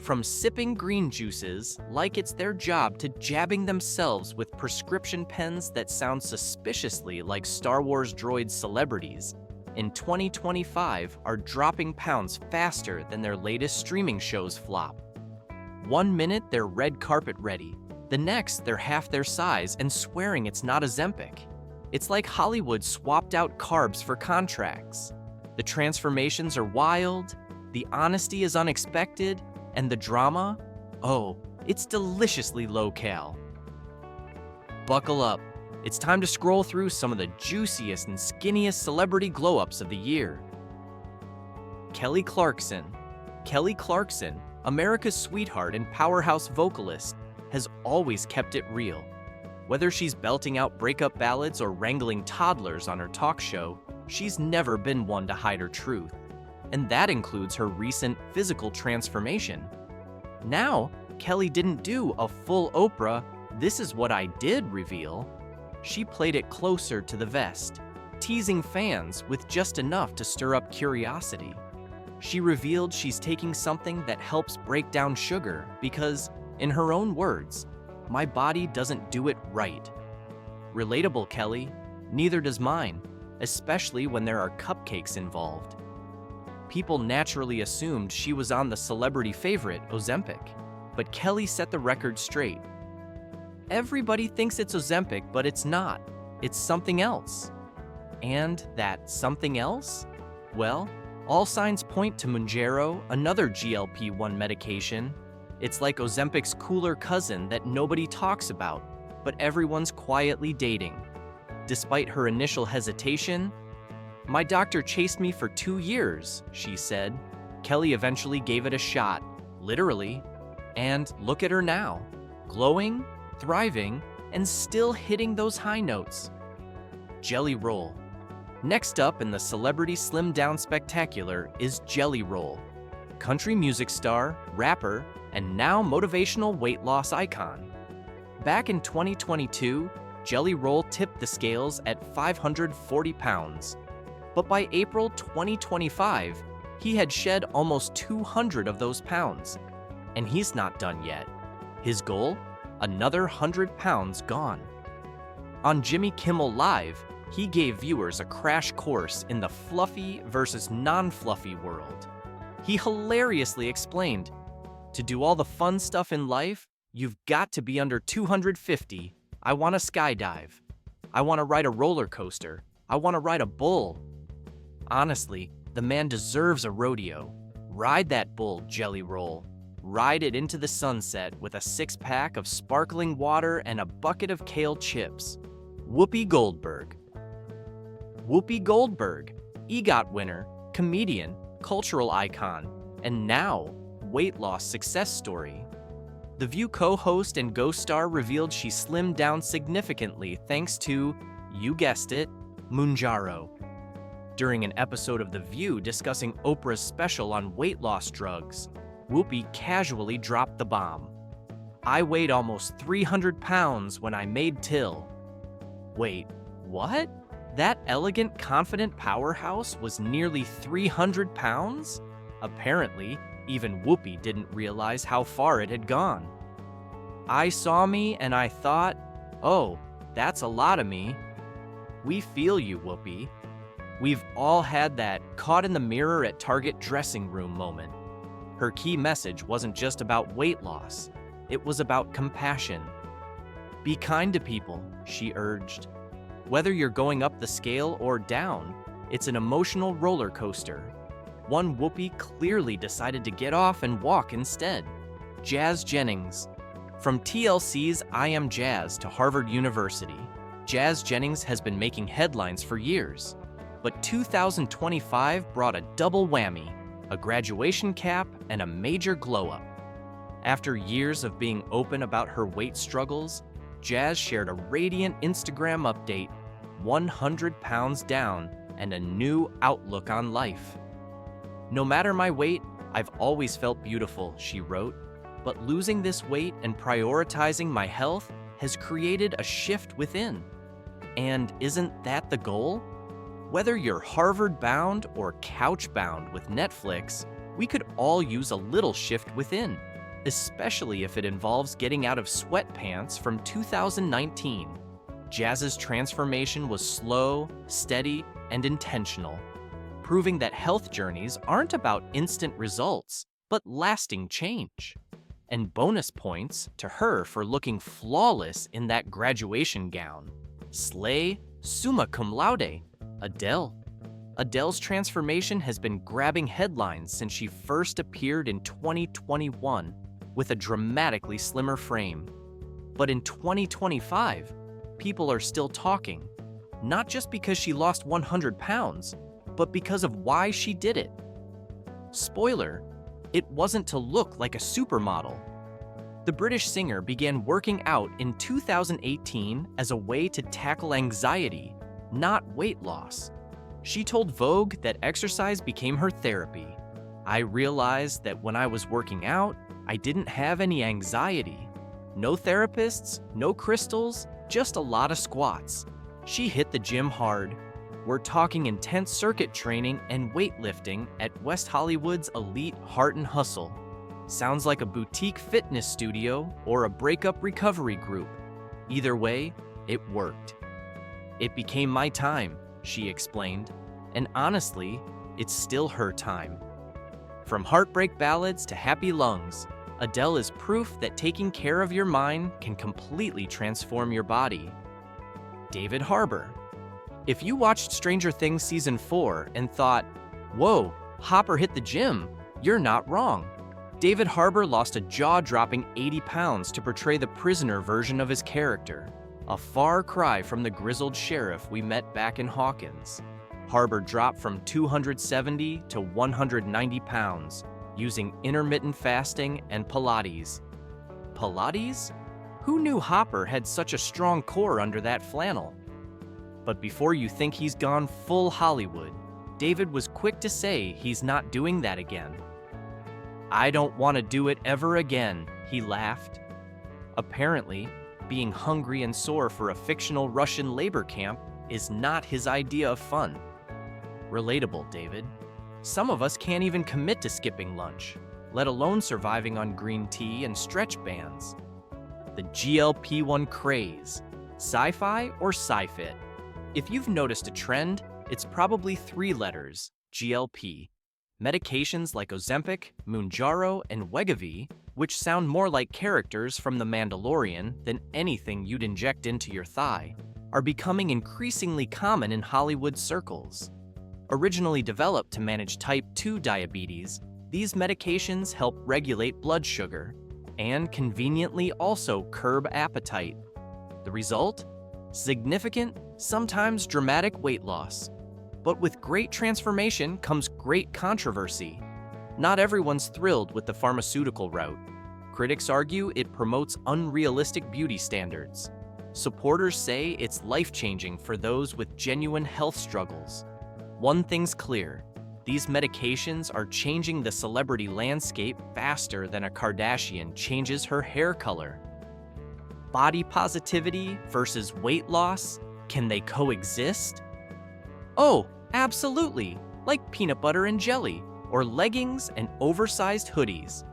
From sipping green juices like it's their job to jabbing themselves with prescription pens that sound suspiciously like Star Wars droid celebrities, in 2025 are dropping pounds faster than their latest streaming shows flop. 1 minute they're red carpet ready, the next they're half their size and swearing it's not Ozempic. It's like Hollywood swapped out carbs for contracts. The transformations are wild, the honesty is unexpected, and the drama? Oh, it's deliciously low-cal. Buckle up. It's time to scroll through some of the juiciest and skinniest celebrity glow-ups of the year. Kelly Clarkson. Kelly Clarkson, America's sweetheart and powerhouse vocalist, has always kept it real. Whether she's belting out breakup ballads or wrangling toddlers on her talk show, she's never been one to hide her truth. And that includes her recent physical transformation. Now, Kelly didn't do a full Oprah, "This is what I did" reveal. She played it closer to the vest, teasing fans with just enough to stir up curiosity. She revealed she's taking something that helps break down sugar because, in her own words, "My body doesn't do it right." Relatable, Kelly. Neither does mine, especially when there are cupcakes involved. People naturally assumed she was on the celebrity favorite, Ozempic, but Kelly set the record straight. Everybody thinks it's Ozempic, but it's not. It's something else. And that something else? Well, all signs point to Mounjaro, another GLP-1 medication. It's like Ozempic's cooler cousin that nobody talks about, but everyone's quietly dating. Despite her initial hesitation, "My doctor chased me for 2 years," she said. Kelly eventually gave it a shot, literally. And look at her now, glowing, thriving, and still hitting those high notes. Jelly Roll. Next up in the Celebrity Slim Down Spectacular is Jelly Roll. Country music star, rapper, and now motivational weight loss icon. Back in 2022, Jelly Roll tipped the scales at 540 pounds. But by April 2025, he had shed almost 200 of those pounds. And he's not done yet. His goal? Another 100 pounds gone. On Jimmy Kimmel Live, he gave viewers a crash course in the fluffy versus non-fluffy world. He hilariously explained, "To do all the fun stuff in life, you've got to be under 250. I want to skydive. I want to ride a roller coaster. I want to ride a bull." Honestly, the man deserves a rodeo. Ride that bull, Jelly Roll. Ride it into the sunset with a 6-pack of sparkling water and a bucket of kale chips. Whoopi Goldberg. Whoopi Goldberg, EGOT winner, comedian, cultural icon, and now weight loss success story. The View co-host and Ghost star revealed she slimmed down significantly thanks to, you guessed it, Mounjaro. During an episode of The View discussing Oprah's special on weight loss drugs, Whoopi casually dropped the bomb. "I weighed almost 300 pounds when I made Till." Wait, what? That elegant, confident powerhouse was nearly 300 pounds? Apparently, even Whoopi didn't realize how far it had gone. "I saw me and I thought, oh, that's a lot of me." We feel you, Whoopi. We've all had that caught in the mirror at Target dressing room moment. Her key message wasn't just about weight loss, it was about compassion. "Be kind to people," she urged. "Whether you're going up the scale or down, it's an emotional roller coaster." One Whoopi clearly decided to get off and walk instead. Jazz Jennings. From TLC's I Am Jazz to Harvard University, Jazz Jennings has been making headlines for years. But 2025 brought a double whammy, a graduation cap and a major glow-up. After years of being open about her weight struggles, Jazz shared a radiant Instagram update, 100 pounds down, and a new outlook on life. "No matter my weight, I've always felt beautiful," she wrote, "but losing this weight and prioritizing my health has created a shift within. And isn't that the goal? Whether you're Harvard-bound or couch-bound with Netflix, we could all use a little shift within. especially if it involves getting out of sweatpants from 2019. Jazz's transformation was slow, steady, and intentional, proving that health journeys aren't about instant results, but lasting change. And bonus points to her for looking flawless in that graduation gown. Slay, summa cum laude, Adele. Adele's transformation has been grabbing headlines since she first appeared in 2021 with a dramatically slimmer frame. But in 2025, people are still talking, not just because she lost 100 pounds, but because of why she did it. Spoiler, it wasn't to look like a supermodel. The British singer began working out in 2018 as a way to tackle anxiety, not weight loss. She told Vogue that exercise became her therapy. I realized that when I was working out, I didn't have any anxiety. No therapists, no crystals, just a lot of squats. She hit the gym hard. We're talking intense circuit training and weightlifting at West Hollywood's elite Heart and Hustle. Sounds like a boutique fitness studio or a breakup recovery group. Either way, it worked. It became my time, she explained, and honestly, it's still her time. From heartbreak ballads to happy lungs, Adele is proof that taking care of your mind can completely transform your body. David Harbour. If you watched Stranger Things Season 4 and thought, whoa, Hopper hit the gym, you're not wrong. David Harbour lost a jaw-dropping 80 pounds to portray the prisoner version of his character, a far cry from the grizzled sheriff we met back in Hawkins. Harbour dropped from 270 to 190 pounds, using intermittent fasting and Pilates. Pilates? Who knew Hopper had such a strong core under that flannel? But before you think he's gone full Hollywood, David was quick to say he's not doing that again. I don't want to do it ever again, he laughed. Apparently, being hungry and sore for a fictional Russian labor camp is not his idea of fun. Relatable, David. Some of us can't even commit to skipping lunch, let alone surviving on green tea and stretch bands. The GLP-1 craze, sci-fi or sci-fit? If you've noticed a trend, it's probably 3 letters, GLP. Medications like Ozempic, Mounjaro, and Wegovy, which sound more like characters from The Mandalorian than anything you'd inject into your thigh, are becoming increasingly common in Hollywood circles. Originally developed to manage type 2 diabetes, these medications help regulate blood sugar and conveniently also curb appetite. The result? Significant, sometimes dramatic weight loss. But with great transformation comes great controversy. Not everyone's thrilled with the pharmaceutical route. Critics argue it promotes unrealistic beauty standards. Supporters say it's life-changing for those with genuine health struggles. One thing's clear, these medications are changing the celebrity landscape faster than a Kardashian changes her hair color. Body positivity versus weight loss, can they coexist? Oh, absolutely, like peanut butter and jelly, or leggings and oversized hoodies.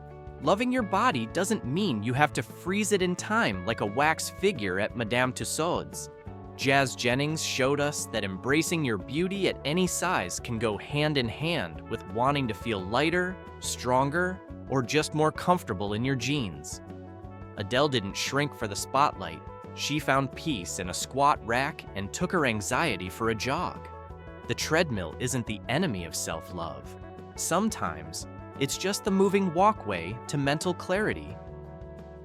Loving your body doesn't mean you have to freeze it in time like a wax figure at Madame Tussauds. Jazz Jennings showed us that embracing your beauty at any size can go hand in hand with wanting to feel lighter, stronger, or just more comfortable in your jeans. Adele didn't shrink for the spotlight. She found peace in a squat rack and took her anxiety for a jog. The treadmill isn't the enemy of self-love. Sometimes, it's just the moving walkway to mental clarity.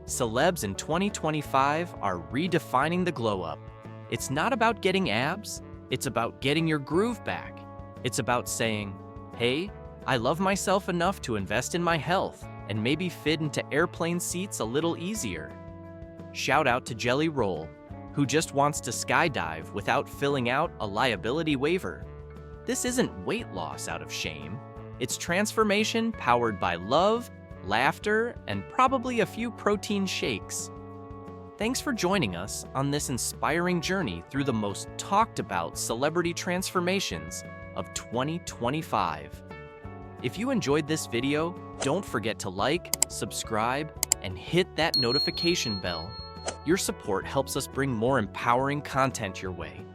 Celebs in 2025 are redefining the glow-up. It's not about getting abs, it's about getting your groove back. It's about saying, hey, I love myself enough to invest in my health and maybe fit into airplane seats a little easier. Shout out to Jelly Roll, who just wants to skydive without filling out a liability waiver. This isn't weight loss out of shame. It's transformation powered by love, laughter, and probably a few protein shakes. Thanks for joining us on this inspiring journey through the most talked about celebrity transformations of 2025. If you enjoyed this video, don't forget to like, subscribe, and hit that notification bell. Your support helps us bring more empowering content your way.